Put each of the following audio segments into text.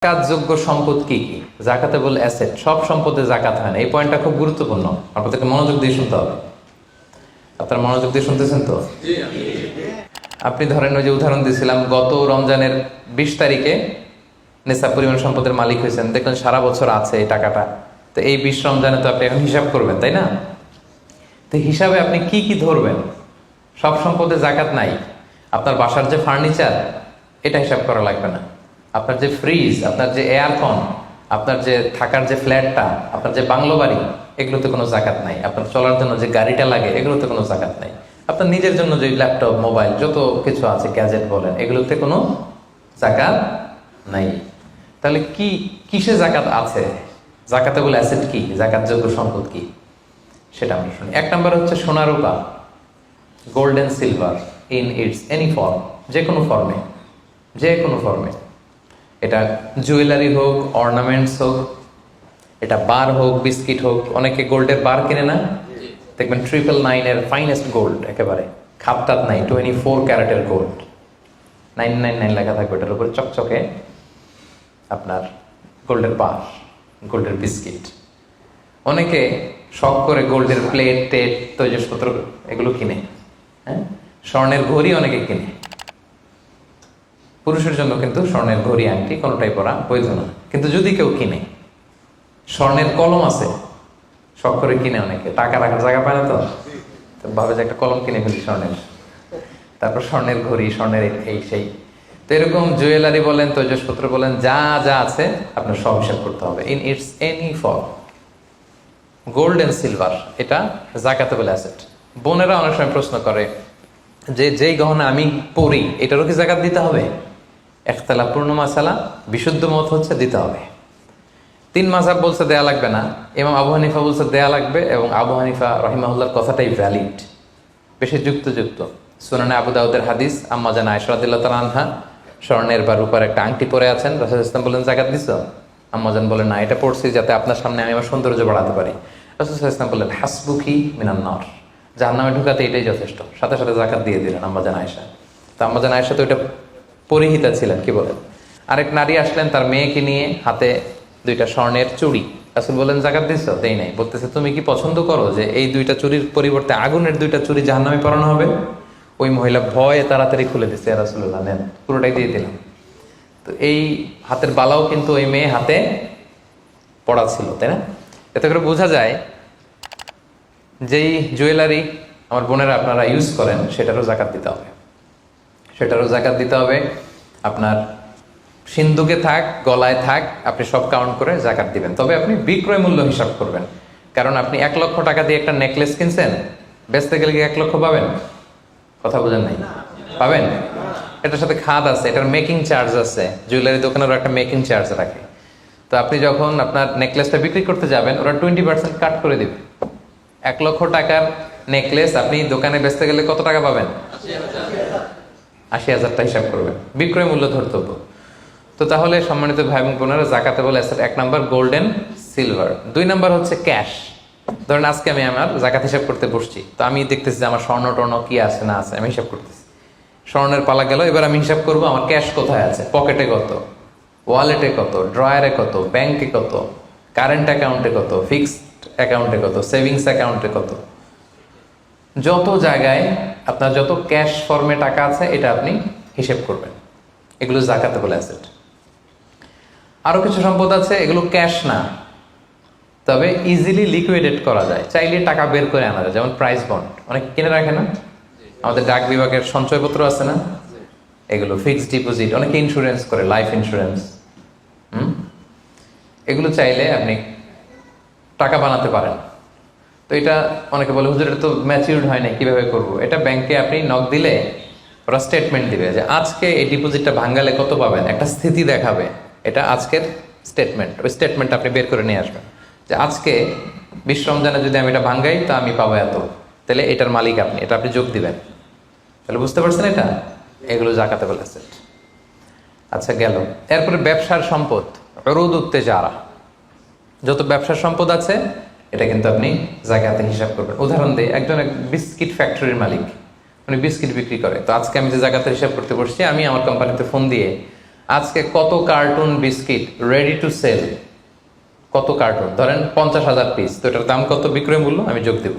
জাকাতযোগ্য সম্পদ কি কি? জাকাতেবল অ্যাসেট, সব সম্পদে জাকাত হয় না। এই পয়েন্টটা খুব গুরুত্বপূর্ণ, আপনাদেরকে মনোযোগ দিয়ে শুনতে হবে। আপনারা মনোযোগ দিয়ে শুনতেছেন তো? আপনি ধরেন ওই যে উদাহরণ দিয়েছিলাম, গত রমজানের 20 তারিখে নেশাব পরিমাণ সম্পদের মালিক হয়েছেন, দেখলেন সারা বছর আছে এই টাকাটা। তো এই 20 রমজানে তো আপনি এখন হিসাব করবেন, তাই না? তো হিসাবে আপনি কি কি ধরবেন? সব সম্পদে জাকাত নাই। আপনার বাসার যে ফার্নিচার, এটা হিসাব করা লাগবে না। আপনার যে ফ্রিজ, আপনার যে এয়ারকন, আপনার যে থাকার যে ফ্ল্যাটটা, আপনার যে বাংলো বাড়ি, এগুলোতে কোনো জাকাত নাই। আপনার চলার জন্য যে গাড়িটা লাগে, এগুলোতে কোনো জাকাত নাই। আপনার নিজের জন্য যে ল্যাপটপ, মোবাইল, যত কিছু আছে, গ্যাজেট বলেন, এগুলোতে কোনো জাকাত নাই। তাহলে কি কিসে জাকাত আছে? জাকাতেবল অ্যাসেট কি, জাকাতযোগ্য সম্পদ কি, সেটা আমরা শুনি। 1 নম্বর হচ্ছে সোনা রূপা, gold and silver in its any form, যে কোনো ফর্মে, যে কোনো ফর্মে। এটা জুয়েলারি হোক, অর্নামেন্টস হোক, এটা বার হোক, বিস্কিট হোক। অনেকে গোল্ডের বার কিনে না, দেখবেন 999 ফাইনেস্ট গোল্ড, একেবারে খাপটাত নাই, 24 ক্যারেটের গোল্ড, 999 লেখা থাকবে এটার উপরে চকচকে, আপনার গোল্ডের বার, গোল্ডের বিস্কিট। অনেকে শখ করে গোল্ডের প্লেট, টেট, তৈজসপত্র এগুলো কিনে। হ্যাঁ, স্বর্ণের ঘড়ি অনেকে কিনে। পুরুষের জন্য কিন্তু স্বর্ণের ঘড়ি, আংটি কোনোটাই পরা বৈধ না। কিন্তু যদি কেউ কিনে, স্বর্ণের কলম আছে, শখ করে কিনে, অনেকে টাকা রাখার জায়গা পায় না, তো ভাবে যে একটা কলম কিনে ফেলি স্বর্ণের, তারপর স্বর্ণের ঘড়ি, স্বর্ণের এই সেই। তো এরকম জুয়েলারি বলেন, তৈজসপত্র বলেন, যা যা আছে আপনার সব হিসাব করতে হবে in its any form. Gold and silver, এটা জাকাতেবল অ্যাসেট। বোনেরা অনেক সময় প্রশ্ন করে যে যেই গহনা আমি পরি, এটারও কি জাকাত দিতে হবে? ইখতিলাফপূর্ণ মাসালা, বিশুদ্ধ মত হচ্ছে দিতে হবে। 3 মাযহাব বলছে দেয়া লাগবে না, ইমাম আবু হানিফা বলছে দেয়া লাগবে, এবং আবু হানিফা রাহিমাহুল্লাহর কথাটাই ভ্যালিড, বেশি যুক্ত। সুনানে আবু দাউদের হাদিস, আম্মা জান আয়েশা রাদিয়াল্লাহু তাআলা আনহা স্বর্ণের বা রূপার একটা আংটি পরে আছেন। রাসূল ইসলাম বলেন, জাকাত দিছো? আম্মা জান বলেন, না, এটা পড়ছি যাতে আপনার সামনে আমি আমার সৌন্দর্য বাড়াতে পারি। রাসূল ইসলাম বললেন, হাসবুকি মিনান নার, জাহান্নামে ঢুকাতে এটাই যথেষ্ট। সাথে সাথে জাকাত দিয়ে দিলেন আম্মা জান আয়েশা। তো আম্মা জান আয়েশা তো এটা পরিহিতা ছিলেন, কি বলেন। আরেক নারী আসলেন তার মেয়েকে নিয়ে, হাতে 2টা স্বর্ণের চুড়ি। রাসূল বলেন, জাকাত দিছো? দেই নাই। বলতেছে, তুমি কি পছন্দ করো যে এই 2টা চুড়ির পরিবর্তে আগুনের 2টা চুড়ি জাহান্নামে পরানো হবে? ওই মহিলা ভয়ে তাড়াতাড়ি খুলে দিচ্ছে, ইয়া রাসূলুল্লাহ নেন, পুরোটাই দিয়ে দিলাম। তো এই হাতের বালাও কিন্তু ওই মেয়ে হাতে পড়া ছিল, তাই না? এতে করে বোঝা যায় যেই জুয়েলারি আমার বোনেরা আপনারা ইউজ করেন, সেটারও জাকাত দিতে হবে, সেটারও জাকাত দিতে হবে। আপনার সিন্ধুকে থাক, গলায় থাক, আপনি সব কাউন্ট করে জাকাত দিবেন। তবে আপনি বিক্রয় মূল্য হিসাব করবেন, কারণ আপনি 1 লক্ষ টাকা দিয়ে একটা নেকলেস কিনছেন, বেচতে গেলে কি 1 লক্ষ পাবেন? কথা বোঝেন নাই? পাবেন? এটার সাথে খাদ আছে, এটার মেকিং চার্জ আছে, জুয়েলারি দোকানেরও একটা মেকিং চার্জ রাখে। তো আপনি যখন আপনার নেকলেসটা বিক্রি করতে যাবেন, ওরা 20% কাট করে দিবে। 1 লক্ষ টাকার নেকলেস আপনি দোকানে বেচতে গেলে কত টাকা পাবেন? 80,000টা হিসাব করবেন, বিক্রয় মূল্য ধরতে হতো। তো তাহলে সম্মানিত ভাই এবং বোনেরা, zakatable asset 1 number gold and silver. 2 number হচ্ছে ক্যাশ। ধরেন আজকে আমি আমার জাকাত হিসাব করতে বসছি, তো আমি দেখতেছি যে আমার স্বর্ণ টর্ণ কি আছে না আছে, আমি হিসাব করতেছি। স্বর্ণের পালা গেল, এবার আমি হিসাব করবো আমার ক্যাশ কোথায় আছে, পকেটে কত, ওয়ালেটে কত, ড্রয়ারে কত, ব্যাংকে কত, কারেন্ট অ্যাকাউন্টে কত, ফিক্সড অ্যাকাউন্টে কত, সেভিংস অ্যাকাউন্টে কত, যত জায়গায় আপনার যত ক্যাশ ফর্মে টাকা আছে, এটা আপনি হিসেব করবেন। এগুলো জাকাতেবল অ্যাসেট। আরো কিছু সম্পদ আছে, এগুলো ক্যাশ না, তবে ইজিলি লিকুইডেট করা যায়, চাইলে টাকা বের করে আনা যায়। যেমন প্রাইস বন্ড অনেকে কিনে রাখে না, আমাদের ডাক বিভাগের সঞ্চয়পত্র আছে না, এগুলো ফিক্সড ডিপোজিট, অনেকে ইন্স্যুরেন্স করে, লাইফ ইন্স্যুরেন্স। এগুলো চাইলে আপনি টাকা বানাতে পারেন। তো এটা অনেকে বলে, হুজুর এটা তো ম্যাচিউরড হয় না, কিভাবে করব? এটা ব্যাংকে আপনি নক দিলে ওরা স্টেটমেন্ট দিবে যে আজকে এই ডিপোজিটটা ভাঙালে কত পাবেন, একটা স্থিতি দেখাবে। এটা আজকের স্টেটমেন্ট, ওই স্টেটমেন্ট আপনি বের করে নিয়ে আসবেন যে আজকে 20 রমজানে যদি আমি এটা ভাঙ্গাই তো আমি পাবো এত, তাহলে এটার মালিক আপনি, এটা আপনি যোগ দিবেন। তাহলে বুঝতে পারছেন? এটা এগুলো জাকাতেবল অ্যাসেট। আচ্ছা, গেল। এরপরে ব্যবসার সম্পদ, উরুদ তিজারা, যত ব্যবসার সম্পদ আছে এটা কিন্তু আপনি জাকাতে হিসাব করবেন। উদাহরণ দিই, একজন বিস্কিট ফ্যাক্টরির মালিক, উনি বিস্কিট বিক্রি করে। তো আজকে আমি যে জাকাতে হিসাব করতে বসছি, আমি আমার কোম্পানিতে ফোন দিয়ে আজকে কত cartoon biscuit ready to sell, কত কার্টুন, ধরেন 50,000 পিস, তো এটার দাম কত, বিক্রয় মূল্য আমি যোগ দেব।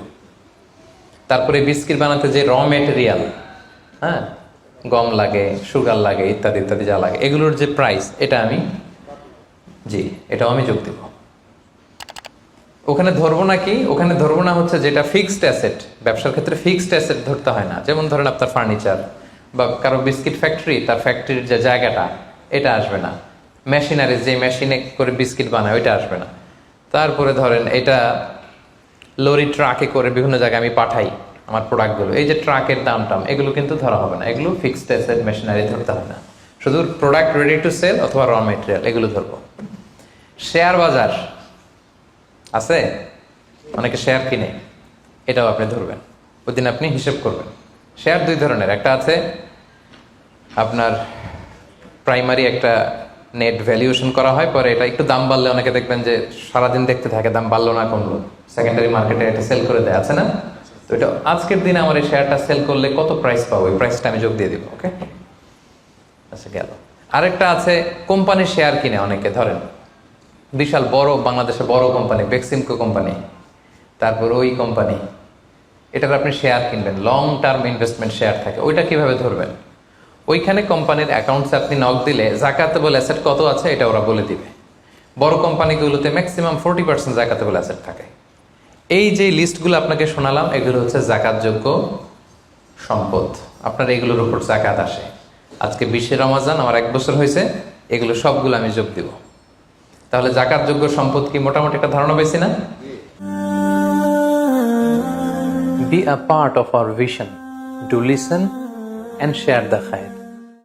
তারপরে বিস্কিট বানাতে যে র মেটেরিয়াল, হ্যাঁ, গম লাগে, সুগার লাগে, ইত্যাদি ইত্যাদি যা লাগে, এগুলোর যে প্রাইস, এটা আমি, জি, এটাও আমি যোগ দেব। ওখানে ধরবো না কি, ওখানে ধরবো না হচ্ছে যেটা ফিক্সড অ্যাসেট। ব্যবসার ক্ষেত্রে ফিক্সড অ্যাসেট ধরতে হয় না। যেমন ধরেন আপনার ফার্নিচার বা কারো বিস্কিট ফ্যাক্টরি, তার ফ্যাক্টরির যে জায়গাটা, এটা আসবে না। মেশিনারি, যে মেশিনে করে বিস্কিট বানায়, ওইটা আসবে না। তারপরে ধরেন এটা লরি ট্রাকে করে বিভিন্ন জায়গায় আমি পাঠাই আমার প্রোডাক্টগুলো, এই যে ট্রাকের দাম টাম, এগুলো কিন্তু ধরা হবে না। এগুলো ফিক্সড অ্যাসেট, মেশিনারি ধরতে হয় না। শুধু প্রোডাক্ট রেডি টু সেল অথবা র মেটেরিয়াল, এগুলো ধরবো। শেয়ার বাজার আছে, অনেকে শেয়ার কিনে, এটাও আপনি ধরবেন। ওই দিন আপনি হিসেব করবেন। শেয়ার দুই ধরনের, একটা আছে আপনার প্রাইমারি, একটা নেট ভ্যালুয়েশন করা হয়, পরে এটা একটু দাম বাড়লে অনেকে দেখবেন যে সারাদিন দেখতে থাকে দাম বাড়লো না কমলো, সেকেন্ডারি মার্কেটে এটা সেল করে দেয়, আছে না? তো এটা আজকের দিনে আমার এই শেয়ারটা সেল করলে কত প্রাইস পাবো, এই প্রাইসটা আমি যোগ দিয়ে দিব। ওকে, আচ্ছা গেল। আরেকটা আছে কোম্পানির শেয়ার কিনে অনেকে, ধরেন বিশাল বড়, বাংলাদেশে বড় কোম্পানি বেক্সিমকো কোম্পানি, তারপর ওই কোম্পানি, এটার আপনি শেয়ার কিনবেন, লং টার্ম ইনভেস্টমেন্ট শেয়ার থাকে, ওইটা কিভাবে ধরবেন? ওইখানে কোম্পানির অ্যাকাউন্টসে আপনি নক দিলে জাকাতেবল অ্যাসেট কত আছে এটা ওরা বলে দিবে। বড় কোম্পানিগুলোতে ম্যাক্সিমাম 40% জাকাতেবল অ্যাসেট থাকে। এই যে লিস্টগুলো আপনাকে শোনালাম, এগুলো হচ্ছে জাকাতযোগ্য সম্পদ। আপনার এগুলোর উপর জাকাত আসে। আজকে 20 রমজান, আমার 1 বছর হয়েছে, এগুলো সবগুলো আমি যোগ দিব। তাহলে জাকাতযোগ্য সম্পদ কি, মোটামুটি একটা ধারণা পেয়েছি না? Be a part of our vision. Do listen and share the khair.